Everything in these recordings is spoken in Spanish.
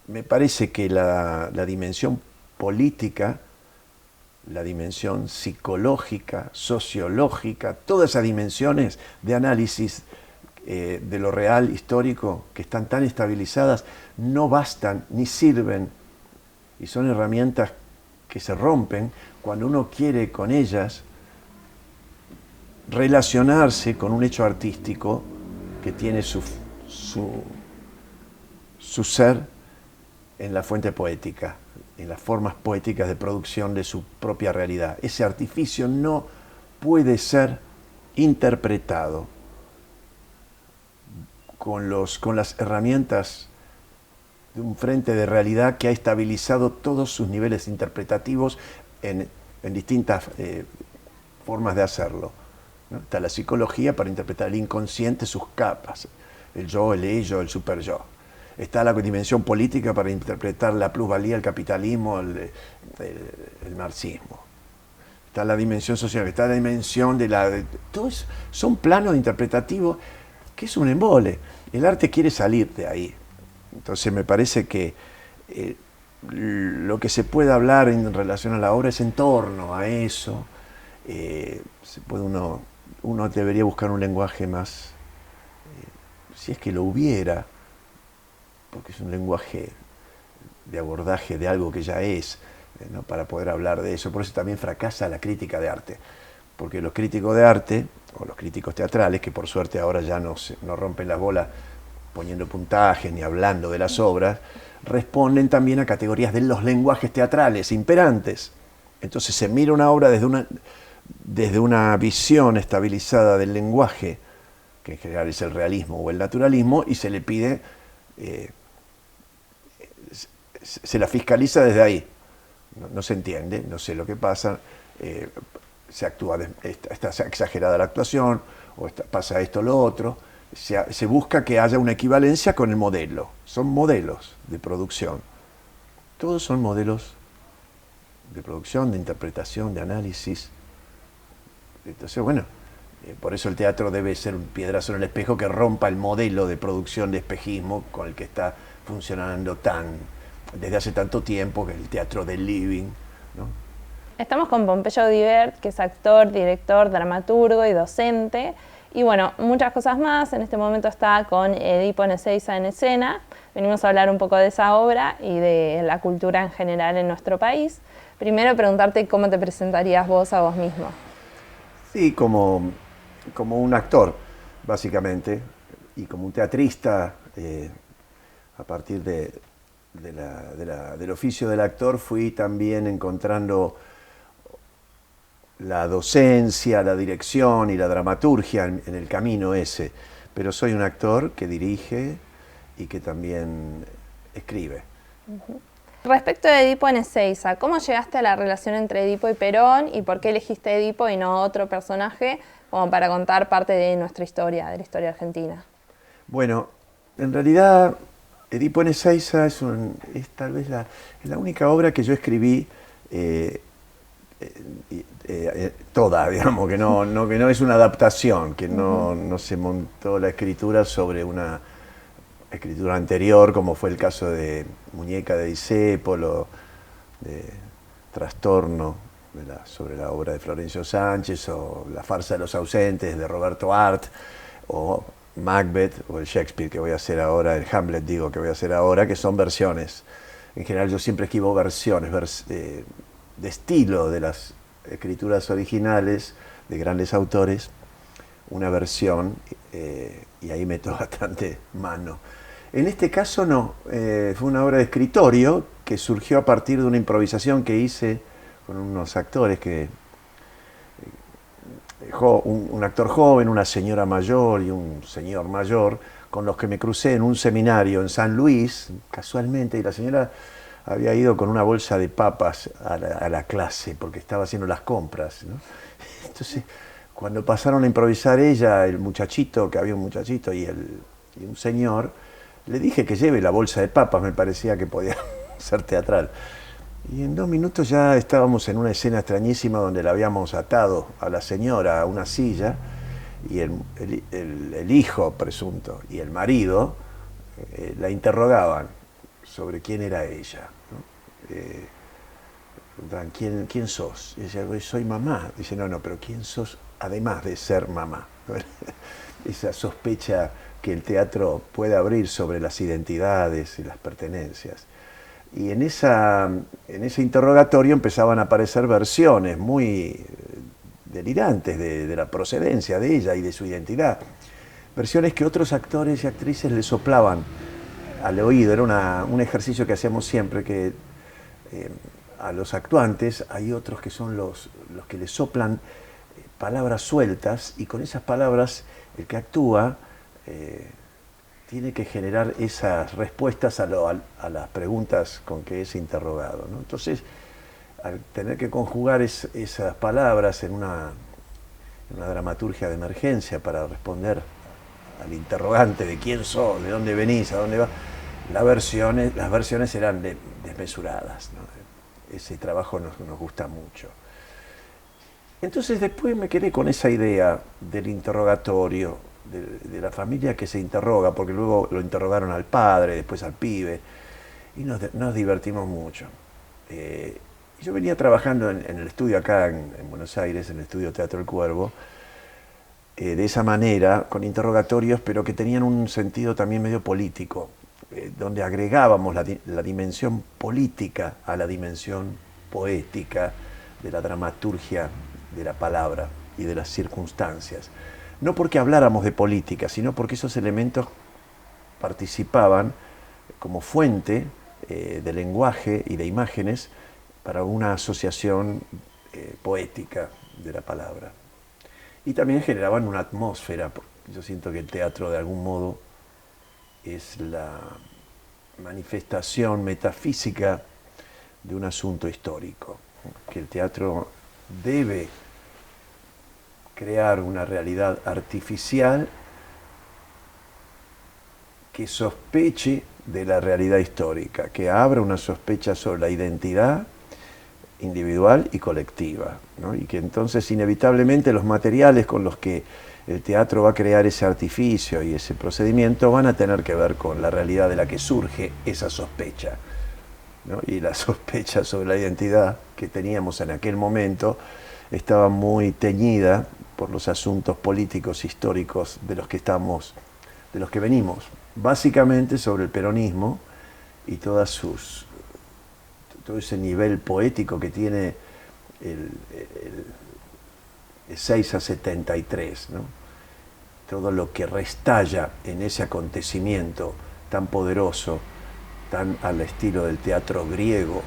me parece que la dimensión política, la dimensión psicológica, sociológica, todas esas dimensiones de análisis de lo real histórico que están tan estabilizadas, no bastan ni sirven y son herramientas que se rompen cuando uno quiere con ellas relacionarse con un hecho artístico que tiene su ser en la fuente poética, en las formas poéticas de producción de su propia realidad. Ese artificio no puede ser interpretado con las herramientas de un frente de realidad que ha estabilizado todos sus niveles interpretativos en distintas formas de hacerlo, ¿no? Está la psicología para interpretar el inconsciente, sus capas, el yo, el ello, el superyo. Está la dimensión política para interpretar la plusvalía, el capitalismo, el marxismo. Está la dimensión social, está la dimensión de la... Todos son planos interpretativos que es un embole. El arte quiere salir de ahí. Entonces me parece que lo que se puede hablar en relación a la obra es en torno a eso. Uno debería buscar un lenguaje más, si es que lo hubiera, porque es un lenguaje de abordaje de algo que ya es, ¿no? Para poder hablar de eso. Por eso también fracasa la crítica de arte, porque los críticos de arte, o los críticos teatrales, que por suerte ahora ya no rompen las bolas poniendo puntajes ni hablando de las obras, responden también a categorías de los lenguajes teatrales imperantes. Entonces se mira una obra desde una visión estabilizada del lenguaje, que en general es el realismo o el naturalismo, y se le pide, se la fiscaliza desde ahí. No se entiende, no sé lo que pasa, se actúa, está exagerada la actuación, o pasa esto o lo otro. Se busca que haya una equivalencia con el modelo. Son modelos de producción. Todos son modelos de producción, de interpretación, de análisis. Entonces, bueno, por eso el teatro debe ser un piedrazo en el espejo que rompa el modelo de producción de espejismo con el que está funcionando desde hace tanto tiempo, que es el teatro del living, ¿no? Estamos con Pompeyo Divert, que es actor, director, dramaturgo y docente. Y bueno, muchas cosas más. En este momento está con Edipo en Ezeiza en escena. Venimos a hablar un poco de esa obra y de la cultura en general en nuestro país. Primero preguntarte cómo te presentarías vos a vos mismo. Sí, como un actor, básicamente, y como un teatrista, a partir del oficio del actor fui también encontrando la docencia, la dirección y la dramaturgia en el camino ese. Pero soy un actor que dirige y que también escribe. Respecto de Edipo en Ezeiza, ¿cómo llegaste a la relación entre Edipo y Perón y por qué elegiste Edipo y no otro personaje como para contar parte de nuestra historia, de la historia argentina? Bueno, en realidad Edipo en Ezeiza es tal vez la única obra que yo escribí toda, digamos, que no es una adaptación, que no se montó la escritura sobre una escritura anterior, como fue el caso de Muñeca de Discépolo, de Trastorno, sobre la obra de Florencio Sánchez, o La farsa de los ausentes de Roberto Art, o Macbeth, o el Shakespeare que voy a hacer ahora, el Hamlet digo que voy a hacer ahora, que son versiones. En general yo siempre escribo versiones de estilo de las escrituras originales de grandes autores, una versión, y ahí meto bastante mano. En este caso no, fue una obra de escritorio que surgió a partir de una improvisación que hice con unos actores un actor joven, una señora mayor y un señor mayor, con los que me crucé en un seminario en San Luis, casualmente, y la señora había ido con una bolsa de papas a la clase porque estaba haciendo las compras, ¿no? Entonces, cuando pasaron a improvisar ella, el muchachito, que había un muchachito y un señor, le dije que lleve la bolsa de papas, me parecía que podía ser teatral. Y en 2 minutos ya estábamos en una escena extrañísima donde la habíamos atado a la señora a una silla y el hijo presunto y el marido la interrogaban sobre quién era ella, ¿no? Preguntaban, ¿quién sos? Y decía, soy mamá. Dice, no, pero ¿quién sos además de ser mamá? Esa sospecha que el teatro puede abrir sobre las identidades y las pertenencias. Y en ese interrogatorio empezaban a aparecer versiones muy delirantes de la procedencia de ella y de su identidad. Versiones que otros actores y actrices le soplaban al oído. Era un ejercicio que hacíamos siempre, que a los actuantes hay otros que son los que le soplan palabras sueltas, y con esas palabras el que actúa tiene que generar esas respuestas a las preguntas con que es interrogado, ¿no? Entonces, al tener que conjugar esas palabras en una dramaturgia de emergencia para responder al interrogante de quién sos, de dónde venís, a dónde vas, las versiones eran desmesuradas, ¿no? Ese trabajo nos gusta mucho. Entonces después me quedé con esa idea del interrogatorio, de la familia que se interroga, porque luego lo interrogaron al padre, después al pibe, y nos divertimos mucho. Yo venía trabajando en el estudio acá en Buenos Aires, en el estudio Teatro El Cuervo, de esa manera, con interrogatorios, pero que tenían un sentido también medio político, donde agregábamos la dimensión política a la dimensión poética de la dramaturgia de la palabra y de las circunstancias. No porque habláramos de política, sino porque esos elementos participaban como fuente de lenguaje y de imágenes para una asociación poética de la palabra. Y también generaban una atmósfera. Yo siento que el teatro de algún modo es la manifestación metafísica de un asunto histórico, que el teatro debe crear una realidad artificial que sospeche de la realidad histórica, que abra una sospecha sobre la identidad individual y colectiva, ¿no? Y que entonces inevitablemente los materiales con los que el teatro va a crear ese artificio y ese procedimiento van a tener que ver con la realidad de la que surge esa sospecha, ¿no? Y la sospecha sobre la identidad que teníamos en aquel momento estaba muy teñida por los asuntos políticos históricos de los que venimos, básicamente sobre el peronismo y todo ese nivel poético que tiene el 6 a 73, ¿no? Todo lo que restalla en ese acontecimiento tan poderoso, tan al estilo del teatro griego,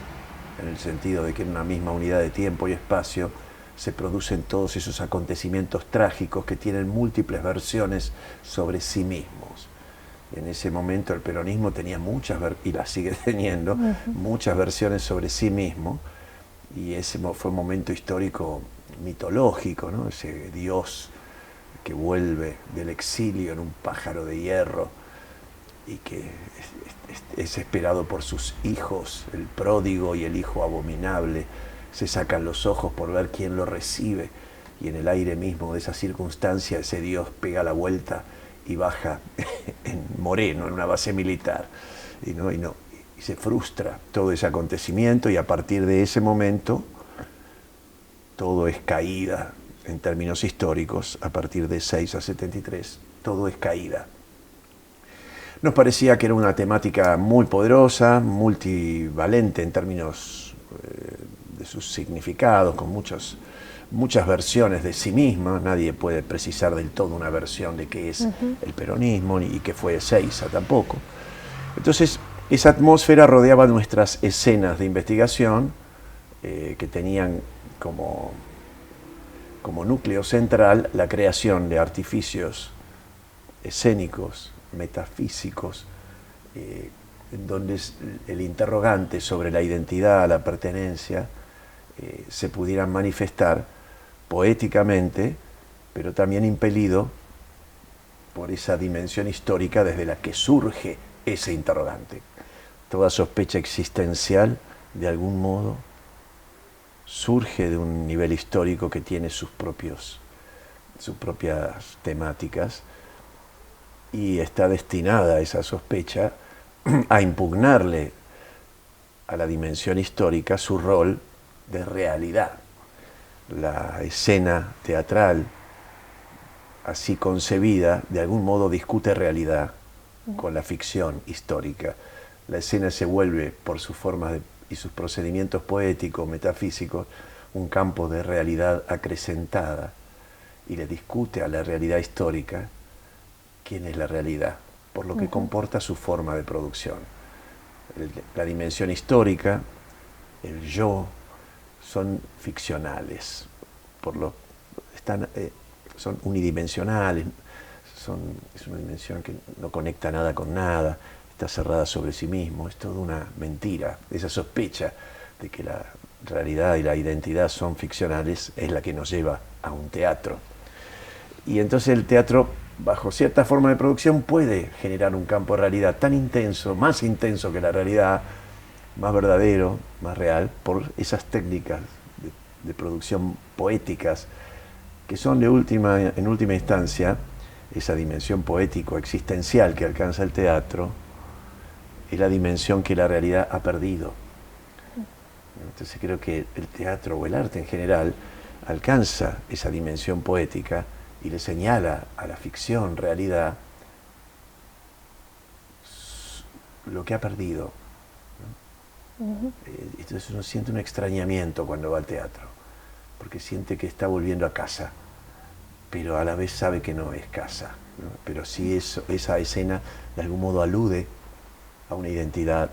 en el sentido de que en una misma unidad de tiempo y espacio se producen todos esos acontecimientos trágicos que tienen múltiples versiones sobre sí mismos. En ese momento el peronismo tenía y la sigue teniendo, muchas versiones sobre sí mismo, y ese fue un momento histórico mitológico, ¿no? Ese Dios que vuelve del exilio en un pájaro de hierro y que es esperado por sus hijos, el pródigo y el hijo abominable, se sacan los ojos por ver quién lo recibe, y en el aire mismo de esa circunstancia ese Dios pega la vuelta y baja en Moreno, en una base militar, y se frustra todo ese acontecimiento, y a partir de ese momento todo es caída en términos históricos. A partir de 6 a 73 todo es caída. Nos parecía que era una temática muy poderosa, multivalente en términos de sus significados, con muchas versiones de sí misma. Nadie puede precisar del todo una versión de qué es el peronismo y qué fue Ezeiza tampoco. Entonces, esa atmósfera rodeaba nuestras escenas de investigación, que tenían como núcleo central la creación de artificios escénicos, metafísicos, en donde el interrogante sobre la identidad, la pertenencia, se pudieran manifestar poéticamente, pero también impelido por esa dimensión histórica desde la que surge ese interrogante. Toda sospecha existencial, de algún modo, surge de un nivel histórico que tiene sus propias temáticas, y está destinada esa sospecha a impugnarle a la dimensión histórica su rol de realidad. La escena teatral, así concebida, de algún modo discute realidad con la ficción histórica. La escena se vuelve, por sus formas y sus procedimientos poéticos, metafísicos, un campo de realidad acrecentada, y le discute a la realidad histórica quién es la realidad, por lo que comporta su forma de producción. La dimensión histórica, el yo, son ficcionales, son unidimensionales, es una dimensión que no conecta nada con nada, está cerrada sobre sí mismo, es toda una mentira. Esa sospecha de que la realidad y la identidad son ficcionales es la que nos lleva a un teatro. Y entonces el teatro, bajo cierta forma de producción, puede generar un campo de realidad tan intenso, más intenso que la realidad, más verdadero, más real, por esas técnicas de producción poéticas, que son en última instancia, esa dimensión poético-existencial que alcanza el teatro, es la dimensión que la realidad ha perdido. Entonces creo que el teatro o el arte en general alcanza esa dimensión poética y le señala a la ficción, realidad, lo que ha perdido. Entonces uno siente un extrañamiento cuando va al teatro, porque siente que está volviendo a casa, pero a la vez sabe que no es casa, ¿no? Pero sí esa escena de algún modo alude a una identidad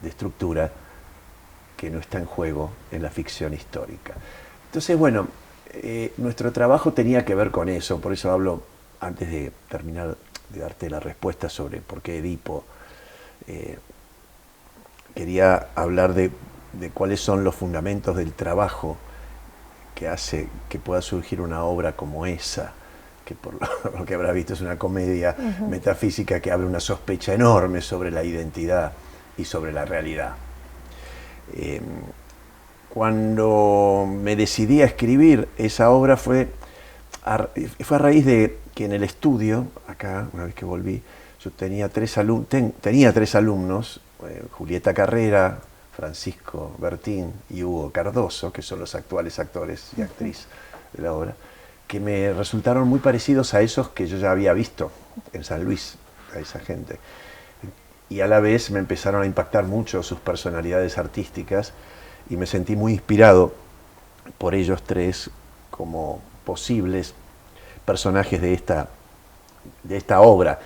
de estructura que no está en juego en la ficción histórica. Entonces, bueno, nuestro trabajo tenía que ver con eso, por eso hablo, antes de terminar de darte la respuesta sobre por qué Edipo, quería hablar de cuáles son los fundamentos del trabajo que hace que pueda surgir una obra como esa, que por lo que habrás visto es una comedia metafísica que abre una sospecha enorme sobre la identidad y sobre la realidad. Cuando me decidí a escribir esa obra fue a raíz de que en el estudio, acá, una vez que volví, yo tenía tres alumnos, Julieta Carrera, Francisco Bertín y Hugo Cardoso, que son los actuales actores y actriz de la obra, que me resultaron muy parecidos a esos que yo ya había visto en San Luis, a esa gente. Y a la vez me empezaron a impactar mucho sus personalidades artísticas y me sentí muy inspirado por ellos tres como posibles personajes de esta obra,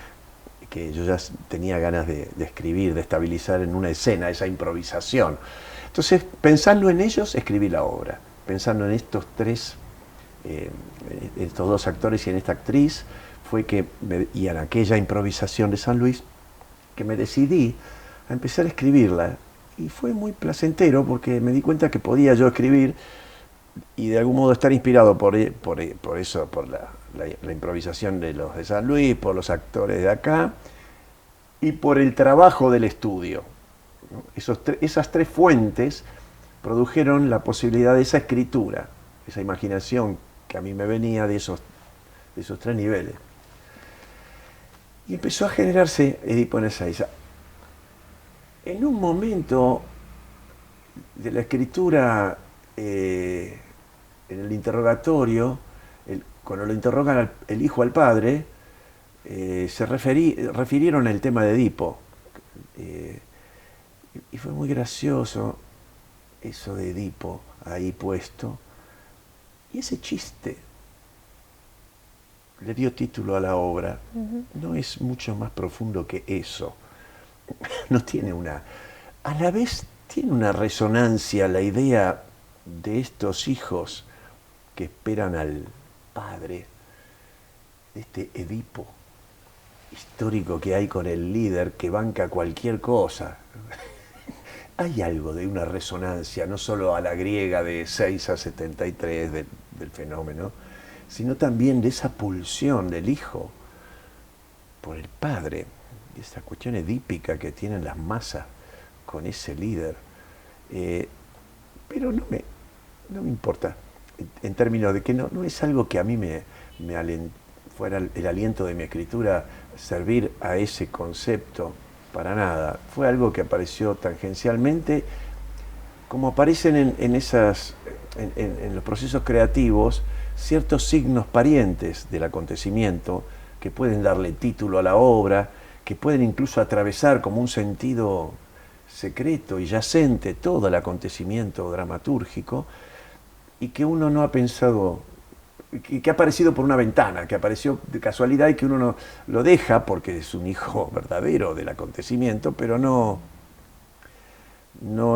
que yo ya tenía ganas de escribir, de estabilizar en una escena, esa improvisación. Entonces, pensando en ellos, escribí la obra. Pensando en estos dos actores y en esta actriz, y en aquella improvisación de San Luis, que me decidí a empezar a escribirla. Y fue muy placentero porque me di cuenta que podía yo escribir y de algún modo estar inspirado por eso, por la improvisación de los de San Luis, por los actores de acá y por el trabajo del estudio, ¿no? Esas tres fuentes produjeron la posibilidad de esa escritura, esa imaginación que a mí me venía de esos tres niveles. Y empezó a generarse Edipo en Ezeiza. En un momento de la escritura, en el interrogatorio, cuando lo interrogan el hijo al padre, se refirieron al tema de Edipo. Y fue muy gracioso eso de Edipo ahí puesto. Y ese chiste le dio título a la obra. No es mucho más profundo que eso. No tiene a la vez tiene una resonancia la idea de estos hijos que esperan al padre, este Edipo histórico que hay con el líder que banca cualquier cosa. Hay algo de una resonancia, no solo a la griega de 6 a 73 del fenómeno, sino también de esa pulsión del hijo por el padre, y esa cuestión edípica que tienen las masas con ese líder. Pero no me importa, en términos de que no es algo que a mí fuera el aliento de mi escritura servir a ese concepto, para nada. Fue algo que apareció tangencialmente, como aparecen en los procesos creativos ciertos signos parientes del acontecimiento que pueden darle título a la obra, que pueden incluso atravesar como un sentido secreto y yacente todo el acontecimiento dramatúrgico, y que uno no ha pensado, que ha aparecido por una ventana, que apareció de casualidad y que uno no lo deja porque es un hijo verdadero del acontecimiento, pero no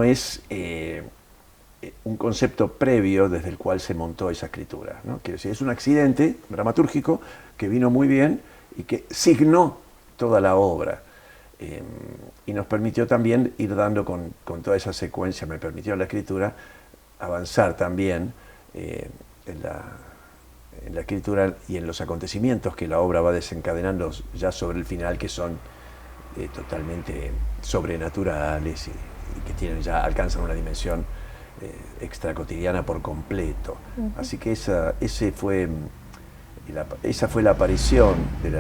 es un concepto previo desde el cual se montó esa escritura, ¿no? Quiero decir, es un accidente dramatúrgico que vino muy bien y que signó toda la obra. Y nos permitió también ir dando con toda esa secuencia, me permitió la escritura avanzar también en la escritura y en los acontecimientos que la obra va desencadenando ya sobre el final, que son totalmente sobrenaturales y que ya alcanzan una dimensión extracotidiana por completo. Así que esa fue la aparición de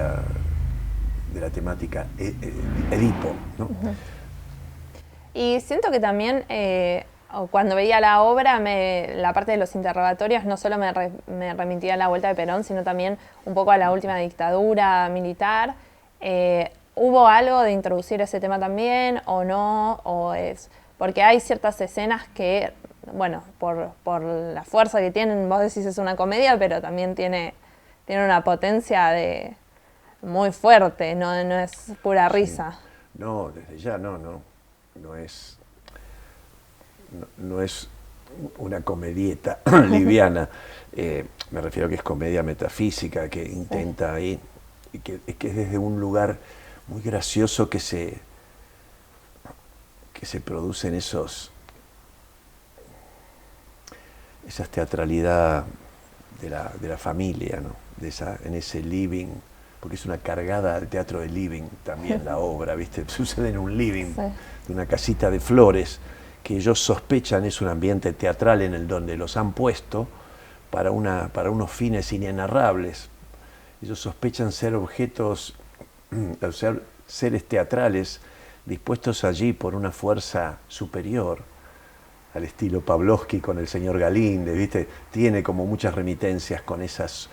la temática Edipo, ¿no? Y siento que también cuando veía la obra, la parte de los interrogatorios no solo me remitía a la vuelta de Perón, sino también un poco a la última dictadura militar. ¿Hubo algo de introducir ese tema también o no? Porque hay ciertas escenas que, bueno, por la fuerza que tienen, vos decís es una comedia, pero también tiene una potencia muy fuerte, no es pura risa. Sí. No, desde ya no es una comedieta liviana. Me refiero a que es comedia metafísica, que intenta ahí, y que es desde un lugar muy gracioso que se producen esa teatralidad de la familia, ¿no? En ese living, porque es una cargada al teatro de living también la obra, ¿viste? Sucede en un living, de una casita de flores, que ellos sospechan es un ambiente teatral en el donde los han puesto para unos fines inenarrables. Ellos sospechan ser objetos, ser seres teatrales dispuestos allí por una fuerza superior, al estilo Pavlovsky con el señor Galíndez, ¿viste? Tiene como muchas remitencias con esas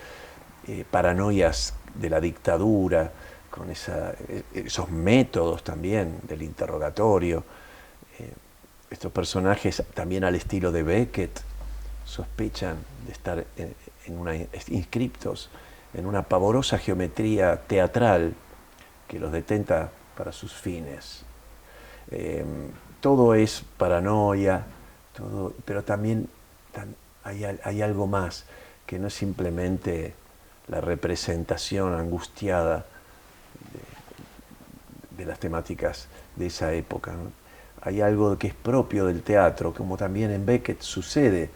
paranoias de la dictadura, con esos métodos también del interrogatorio. Estos personajes también al estilo de Beckett sospechan de estar inscriptos en una pavorosa geometría teatral que los detenta para sus fines. Todo es paranoia, pero también hay algo más, que no es simplemente la representación angustiada de las temáticas de esa época, ¿no? Hay algo que es propio del teatro, como también en Beckett sucede,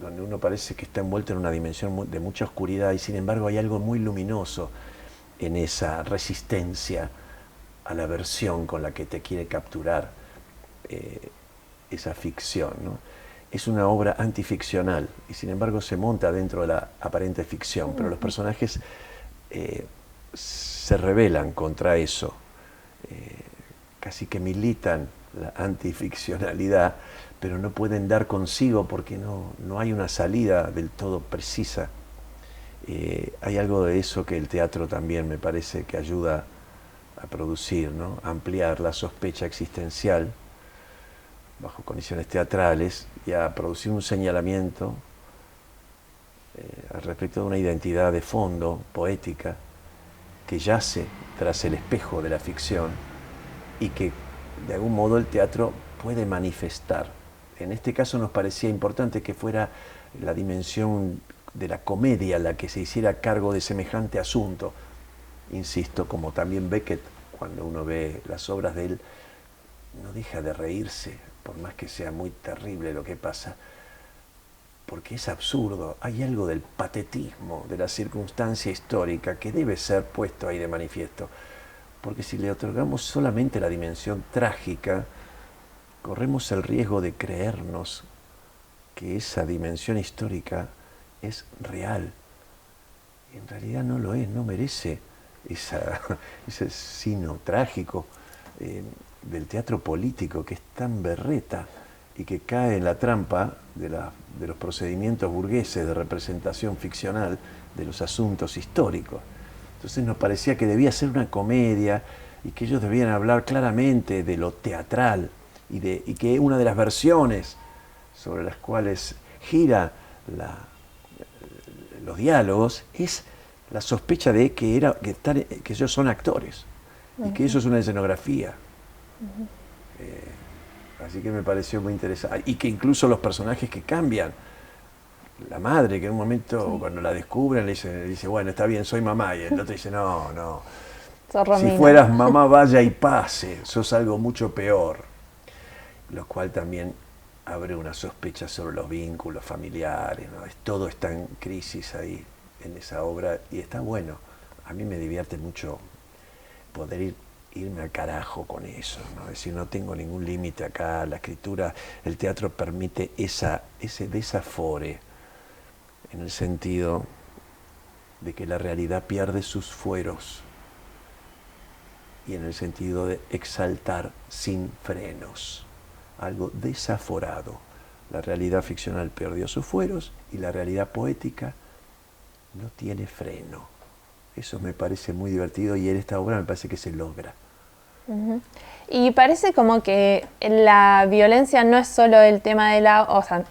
donde uno parece que está envuelto en una dimensión de mucha oscuridad y sin embargo hay algo muy luminoso en esa resistencia a la versión con la que te quiere capturar esa ficción, ¿no? Es una obra antificcional y sin embargo se monta dentro de la aparente ficción, pero los personajes se rebelan contra eso, casi que militan la antificcionalidad, pero no pueden dar consigo porque no hay una salida del todo precisa. Hay algo de eso que el teatro también me parece que ayuda a producir, ¿no? A ampliar la sospecha existencial bajo condiciones teatrales y a producir un señalamiento al respecto de una identidad de fondo, poética, que yace tras el espejo de la ficción y que de algún modo el teatro puede manifestar. En este caso nos parecía importante que fuera la dimensión de la comedia la que se hiciera cargo de semejante asunto. Insisto, como también Beckett, cuando uno ve las obras de él, no deja de reírse, por más que sea muy terrible lo que pasa, porque es absurdo. Hay algo del patetismo de la circunstancia histórica que debe ser puesto ahí de manifiesto, porque si le otorgamos solamente la dimensión trágica, corremos el riesgo de creernos que esa dimensión histórica es real. En realidad no lo es, no merece ese signo trágico del teatro político que es tan berreta y que cae en la trampa de los procedimientos burgueses de representación ficcional de los asuntos históricos. Entonces nos parecía que debía ser una comedia y que ellos debían hablar claramente de lo teatral y que una de las versiones sobre las cuales gira los diálogos es la sospecha de que ellos son actores y que eso es una escenografía. Así que me pareció muy interesante. Y que incluso los personajes que cambian, la madre que en un momento cuando la descubren le dice, bueno, está bien, soy mamá, y el otro dice, no, si fueras mamá vaya y pase, sos algo mucho peor. Lo cual también abre una sospecha sobre los vínculos familiares, ¿no? Todo está en crisis ahí, en esa obra, y está bueno. A mí me divierte mucho poder irme al carajo con eso, ¿no? Es decir, no tengo ningún límite acá, la escritura, el teatro permite ese desafore, en el sentido de que la realidad pierde sus fueros, y en el sentido de exaltar sin frenos, algo desaforado. La realidad ficcional perdió sus fueros y la realidad poética no tiene freno. Eso me parece muy divertido y en esta obra me parece que se logra. Y parece como que la violencia no es solo el tema de o sea,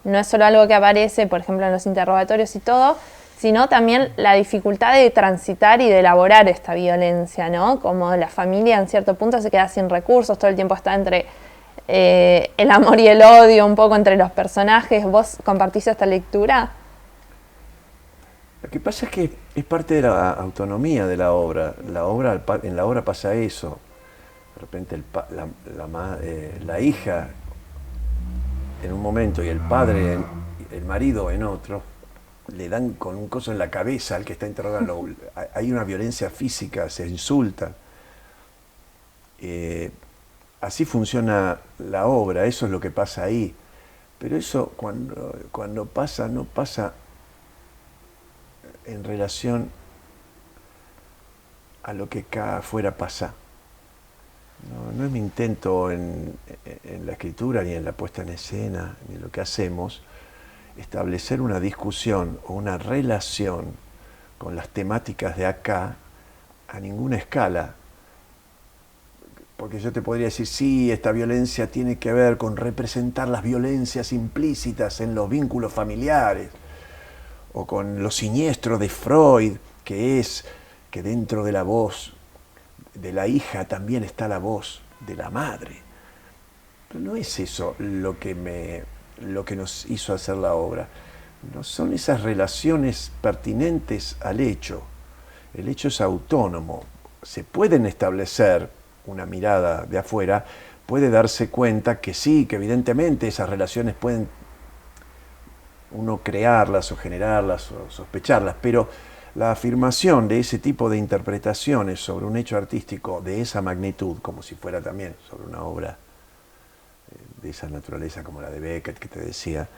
no es solo algo que aparece, por ejemplo, en los interrogatorios y todo, sino también la dificultad de transitar y de elaborar esta violencia, ¿no? Como la familia en cierto punto se queda sin recursos, todo el tiempo está entre el amor y el odio, un poco entre los personajes. ¿Vos compartís esta lectura? Lo que pasa es que es parte de la autonomía de la obra. En la obra pasa eso. De repente la hija en un momento y el padre, el marido en otro, le dan con un coso en la cabeza al que está interrogando. Hay una violencia física, se insulta. Así funciona la obra, eso es lo que pasa ahí. Pero eso cuando pasa, no pasa en relación a lo que acá afuera pasa. No es mi intento en la escritura, ni en la puesta en escena, ni en lo que hacemos, establecer una discusión o una relación con las temáticas de acá a ninguna escala. Porque yo te podría decir, sí, esta violencia tiene que ver con representar las violencias implícitas en los vínculos familiares, o con lo siniestro de Freud, que es que dentro de la voz de la hija también está la voz de la madre. Pero no es eso lo que nos hizo hacer la obra. No son esas relaciones pertinentes al hecho. El hecho es autónomo. Se pueden establecer una mirada de afuera, puede darse cuenta que sí, que evidentemente esas relaciones pueden uno crearlas o generarlas o sospecharlas, pero la afirmación de ese tipo de interpretaciones sobre un hecho artístico de esa magnitud, como si fuera también sobre una obra de esa naturaleza como la de Beckett que te decía,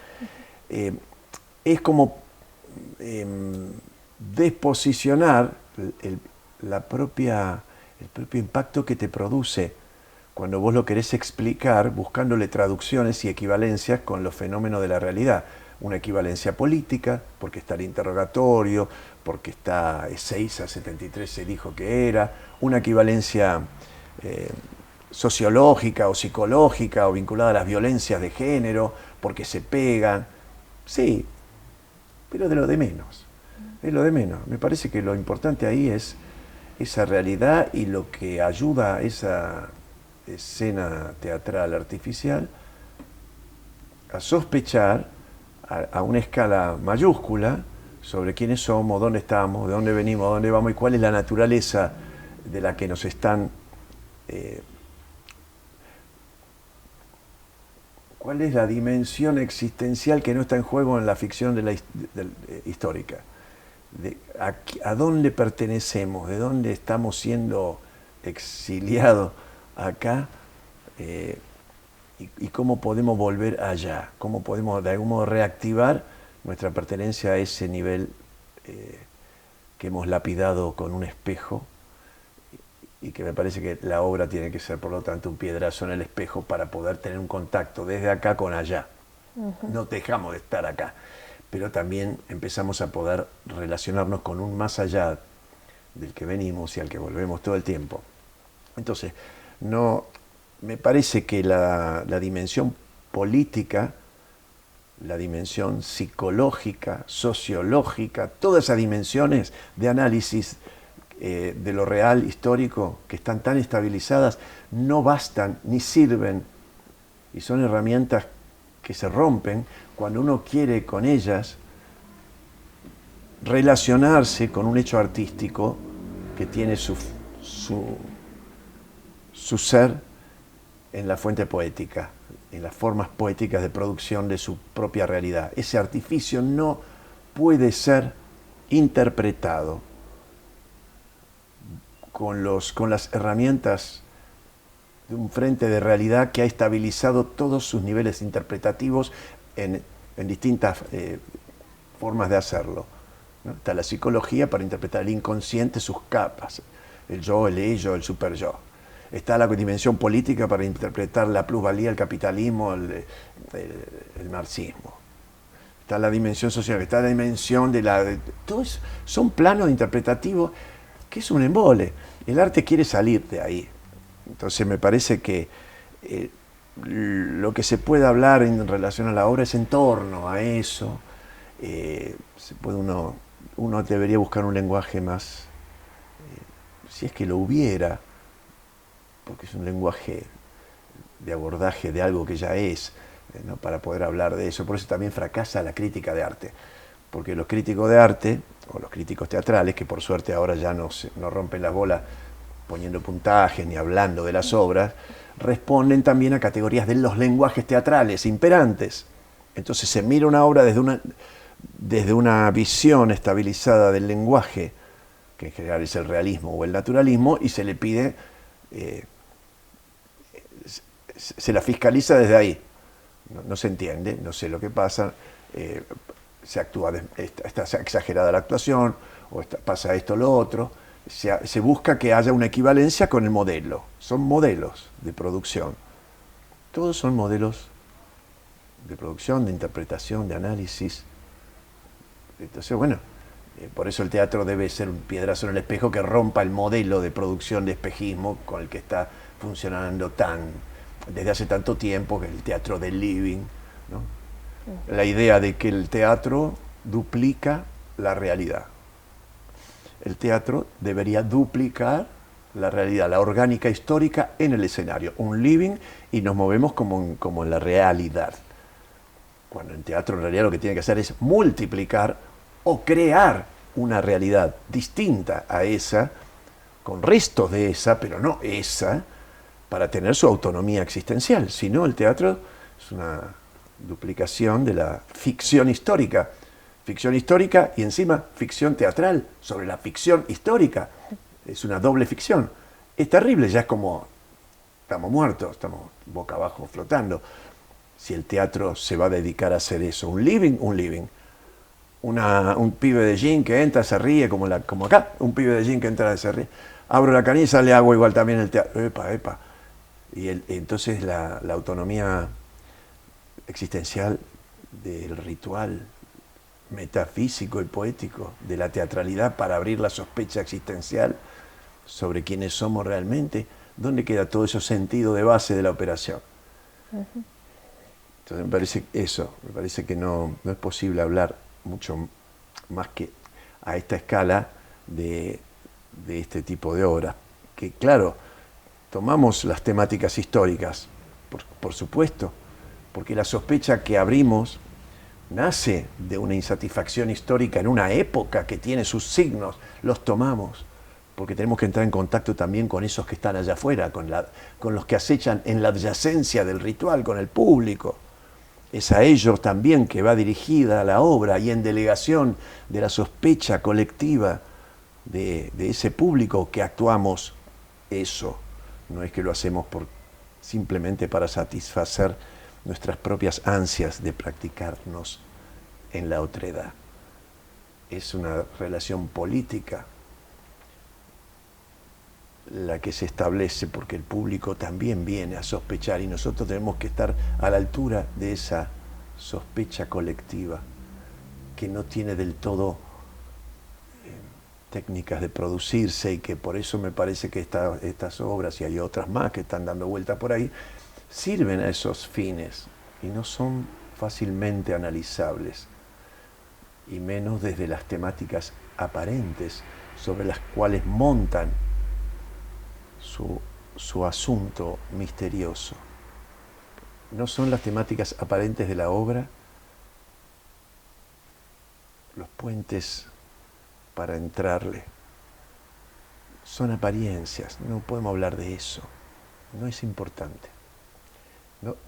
es como desposicionar el propio impacto que te produce cuando vos lo querés explicar buscándole traducciones y equivalencias con los fenómenos de la realidad. Una equivalencia política, porque está el interrogatorio, porque está Ezeiza 73 se dijo que era, una equivalencia sociológica o psicológica o vinculada a las violencias de género, porque se pegan. Sí, pero de lo de menos. Es lo de menos. Me parece que lo importante ahí es esa realidad y lo que ayuda a esa escena teatral artificial a sospechar a una escala mayúscula sobre quiénes somos, dónde estamos, de dónde venimos, a dónde vamos y cuál es la naturaleza de la que nos están... cuál es la dimensión existencial que no está en juego en la ficción histórica. A dónde pertenecemos, de dónde estamos siendo exiliados acá y cómo podemos volver allá, cómo podemos de algún modo reactivar nuestra pertenencia a ese nivel que hemos lapidado con un espejo y que me parece que la obra tiene que ser, por lo tanto, un piedrazo en el espejo para poder tener un contacto desde acá con allá. No dejamos de estar acá, pero también empezamos a poder relacionarnos con un más allá del que venimos y al que volvemos todo el tiempo. Entonces, no, me parece que la dimensión política, la dimensión psicológica, sociológica, todas esas dimensiones de análisis de lo real, histórico, que están tan estabilizadas, no bastan ni sirven, y son herramientas que se rompen cuando uno quiere con ellas relacionarse con un hecho artístico que tiene su ser en la fuente poética, en las formas poéticas de producción de su propia realidad. Ese artificio no puede ser interpretado con las herramientas de un frente de realidad que ha estabilizado todos sus niveles interpretativos en distintas formas de hacerlo, ¿no? Está la psicología para interpretar el inconsciente, sus capas, el yo, el ello, el superyo. Está la dimensión política para interpretar la plusvalía, el capitalismo, el marxismo. Está la dimensión social, está la dimensión de todos son planos interpretativos que es un embole. El arte quiere salir de ahí. Entonces me parece que lo que se puede hablar en relación a la obra es en torno a eso. Uno debería buscar un lenguaje más, si es que lo hubiera, porque es un lenguaje de abordaje de algo que ya es, ¿no? Para poder hablar de eso. Por eso también fracasa la crítica de arte, porque los críticos de arte, o los críticos teatrales, que por suerte ahora ya no rompen las bolas poniendo puntajes ni hablando de las obras, responden también a categorías de los lenguajes teatrales imperantes. Entonces se mira una obra desde una visión estabilizada del lenguaje, que en general es el realismo o el naturalismo, y se le pide, se la fiscaliza desde ahí. No se entiende, no sé lo que pasa, se actúa, está exagerada la actuación, o pasa esto o lo otro. Se busca que haya una equivalencia con el modelo. Son modelos de producción. Todos son modelos de producción, de interpretación, de análisis. Entonces, bueno, por eso el teatro debe ser un piedrazo en el espejo que rompa el modelo de producción de espejismo con el que está funcionando desde hace tanto tiempo, que es el teatro del living, ¿no? La idea de que el teatro duplica la realidad. El teatro debería duplicar la realidad, la orgánica histórica en el escenario, un living, y nos movemos como en la realidad. Cuando en teatro en realidad lo que tiene que hacer es multiplicar o crear una realidad distinta a esa, con restos de esa, pero no esa, para tener su autonomía existencial. Si no, el teatro es una duplicación de la ficción histórica y encima ficción teatral sobre la ficción histórica. Es una doble ficción. Es terrible, ya es como estamos muertos, estamos boca abajo flotando. Si el teatro se va a dedicar a hacer eso, un living. Un pibe de jean que entra, se ríe, como acá, un pibe de jean que entra, se ríe. Abro la canilla, le hago igual también el teatro. Epa. Y entonces la autonomía existencial del ritual metafísico y poético de la teatralidad para abrir la sospecha existencial sobre quiénes somos realmente, ¿dónde queda todo ese sentido de base de la operación? Entonces me parece que no es posible hablar mucho más que a esta escala de este tipo de obras, que claro, tomamos las temáticas históricas, por supuesto, porque la sospecha que abrimos nace de una insatisfacción histórica en una época que tiene sus signos, los tomamos, porque tenemos que entrar en contacto también con esos que están allá afuera, con los que acechan en la adyacencia del ritual, con el público. Es a ellos también que va dirigida la obra y en delegación de la sospecha colectiva de ese público que actuamos eso. No es que lo hacemos simplemente para satisfacer nuestras propias ansias de practicarnos en la otredad. es una relación política la que se establece, porque el público también viene a sospechar y nosotros tenemos que estar a la altura de esa sospecha colectiva que no tiene del todo técnicas de producirse, y que por eso me parece que estas obras, y hay otras más que están dando vuelta por ahí, sirven a esos fines y no son fácilmente analizables, y menos desde las temáticas aparentes sobre las cuales montan su asunto misterioso. No son las temáticas aparentes de la obra los puentes para entrarle. Son apariencias, no podemos hablar de eso, no es importante.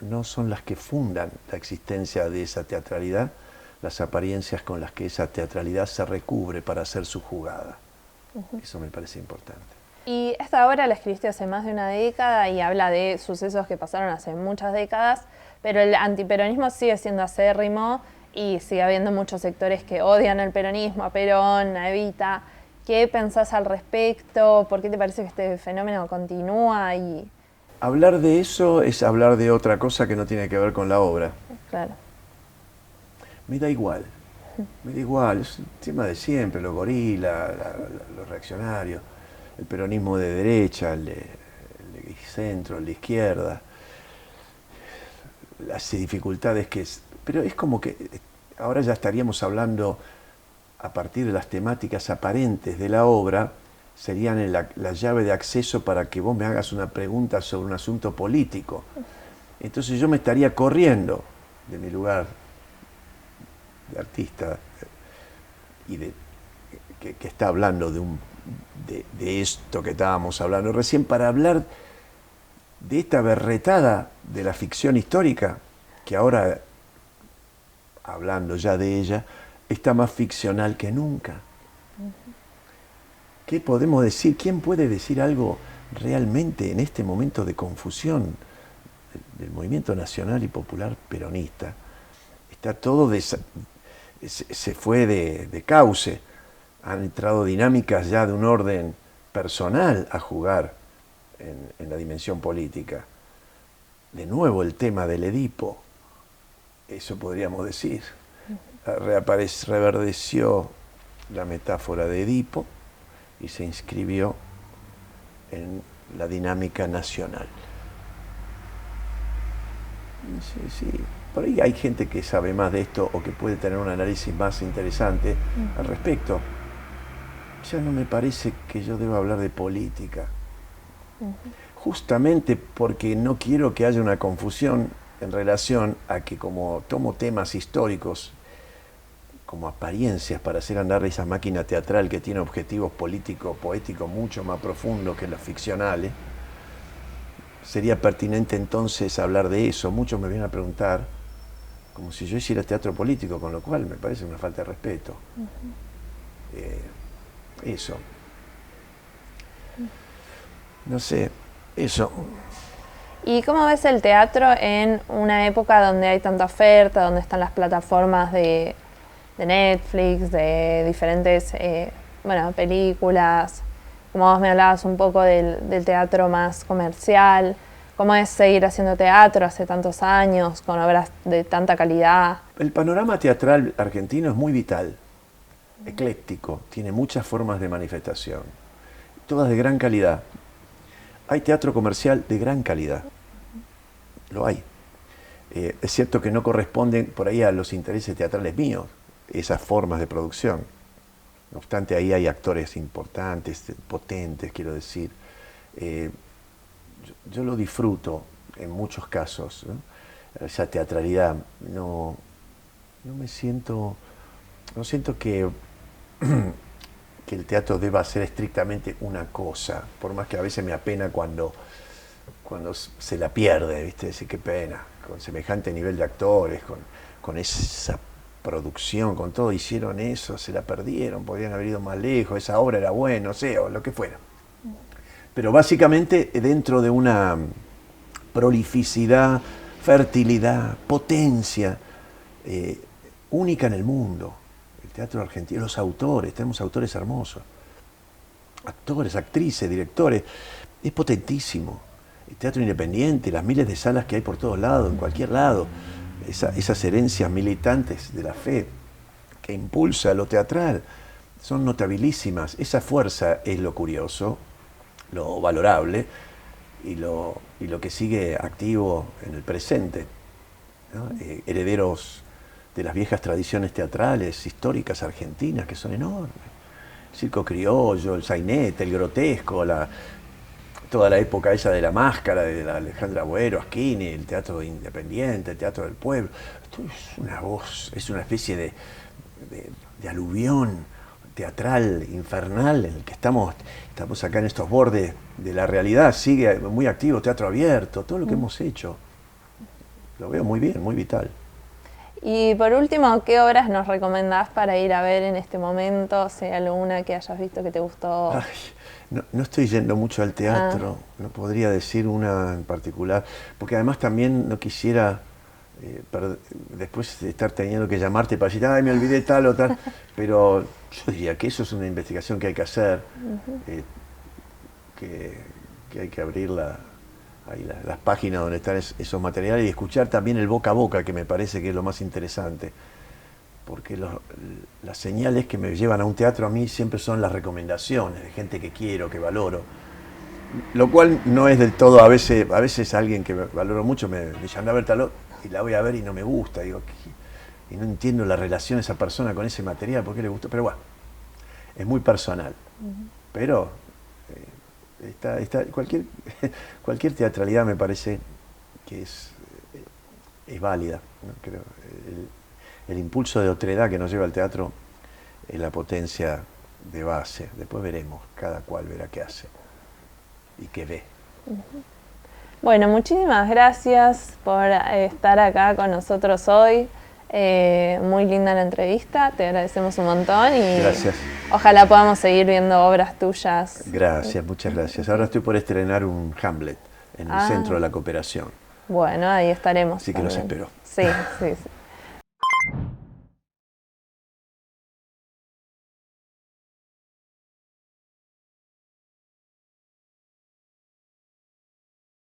No son las que fundan la existencia de esa teatralidad, las apariencias con las que esa teatralidad se recubre para hacer su jugada. Eso me parece importante. Y esta obra la escribiste hace más de una década y habla de sucesos que pasaron hace muchas décadas, pero el antiperonismo sigue siendo acérrimo y sigue habiendo muchos sectores que odian el peronismo, a Perón, a Evita. ¿Qué pensás al respecto? ¿Por qué te parece que este fenómeno continúa? Hablar de eso es hablar de otra cosa que no tiene que ver con la obra. Claro. Me da igual, es un tema de siempre, los gorilas, los reaccionarios, el peronismo de derecha, el de centro, el de izquierda, las dificultades que es. Pero es como que ahora ya estaríamos hablando a partir de las temáticas aparentes de la obra, serían la llave de acceso para que vos me hagas una pregunta sobre un asunto político. Entonces yo me estaría corriendo de mi lugar de artista y que está hablando de esto que estábamos hablando recién, para hablar de esta berretada de la ficción histórica, que ahora, hablando ya de ella, está más ficcional que nunca. ¿Qué podemos decir? ¿Quién puede decir algo realmente en este momento de confusión del movimiento nacional y popular peronista? Está todo se fue de cauce. Han entrado dinámicas ya de un orden personal a jugar en la dimensión política. De nuevo el tema del Edipo, eso podríamos decir. Reverdeció la metáfora de Edipo y se inscribió en la dinámica nacional. Sí. Por ahí hay gente que sabe más de esto o que puede tener un análisis más interesante al respecto. Ya no me parece que yo deba hablar de política. Justamente porque no quiero que haya una confusión en relación a que, como tomo temas históricos como apariencias para hacer andar esa máquina teatral que tiene objetivos políticos, poéticos mucho más profundos que los ficcionales, sería pertinente entonces hablar de eso. Muchos me vienen a preguntar como si yo hiciera teatro político, con lo cual me parece una falta de respeto. Eso. No sé, eso. ¿Y cómo ves el teatro en una época donde hay tanta oferta, donde están las plataformas de Netflix, de diferentes películas? Como vos me hablabas un poco del teatro más comercial, ¿cómo es seguir haciendo teatro hace tantos años, con obras de tanta calidad? El panorama teatral argentino es muy vital, ecléctico, tiene muchas formas de manifestación, todas de gran calidad. Hay teatro comercial de gran calidad, lo hay. Es cierto que no corresponden por ahí a los intereses teatrales míos, esas formas de producción. No obstante, ahí hay actores importantes, potentes, quiero decir. Yo lo disfruto en muchos casos, ¿no? Esa teatralidad. No siento que el teatro deba ser estrictamente una cosa, por más que a veces me apena cuando se la pierde, ¿viste? Decir, qué pena, con semejante nivel de actores, con esa producción, con todo, hicieron eso, se la perdieron, podrían haber ido más lejos, esa obra era buena, no sé, o lo que fuera. Pero básicamente dentro de una prolificidad, fertilidad, potencia única en el mundo. teatro argentino, los autores, tenemos autores hermosos, actores, actrices, directores, es potentísimo. El teatro independiente, las miles de salas que hay por todos lados, en cualquier lado, esas herencias militantes de la fe que impulsa lo teatral, son notabilísimas. Esa fuerza es lo curioso, lo valorable y lo que sigue activo en el presente, ¿no? Herederos de las viejas tradiciones teatrales históricas argentinas que son enormes. El circo criollo, el sainete, el grotesco, toda la época esa de la máscara, de la Alejandra Boero, Asquini, el teatro independiente, el teatro del pueblo. Esto es una voz, es una especie de aluvión teatral infernal en el que estamos acá en estos bordes de la realidad. Sigue muy activo, teatro abierto, todo lo que hemos hecho. Lo veo muy bien, muy vital. Y por último, ¿qué obras nos recomendás para ir a ver en este momento? Si hay alguna que hayas visto que te gustó. Ay, no estoy yendo mucho al teatro, no podría decir una en particular, porque además también no quisiera después de estar teniendo que llamarte para decir, ay, me olvidé tal o tal, pero yo diría que eso es una investigación que hay que hacer, que hay que abrir las páginas donde están esos materiales y escuchar también el boca a boca, que me parece que es lo más interesante. Porque las señales que me llevan a un teatro a mí siempre son las recomendaciones de gente que quiero, que valoro. Lo cual no es del todo, a veces alguien que valoro mucho me dice, anda a ver tal y la voy a ver y no me gusta. Digo, y no entiendo la relación de esa persona con ese material, por qué le gustó. Pero bueno, es muy personal. Pero cualquier teatralidad me parece que es válida, ¿no? Creo, el impulso de otredad que nos lleva al teatro es la potencia de base. Después veremos, cada cual verá qué hace y qué ve. Bueno, muchísimas gracias por estar acá con nosotros hoy. Muy linda la entrevista, te agradecemos un montón y gracias. Ojalá podamos seguir viendo obras tuyas. Gracias, muchas gracias. Ahora estoy por estrenar un Hamlet en el Centro de la Cooperación. Bueno, ahí estaremos. Así que los espero. Sí, sí, sí.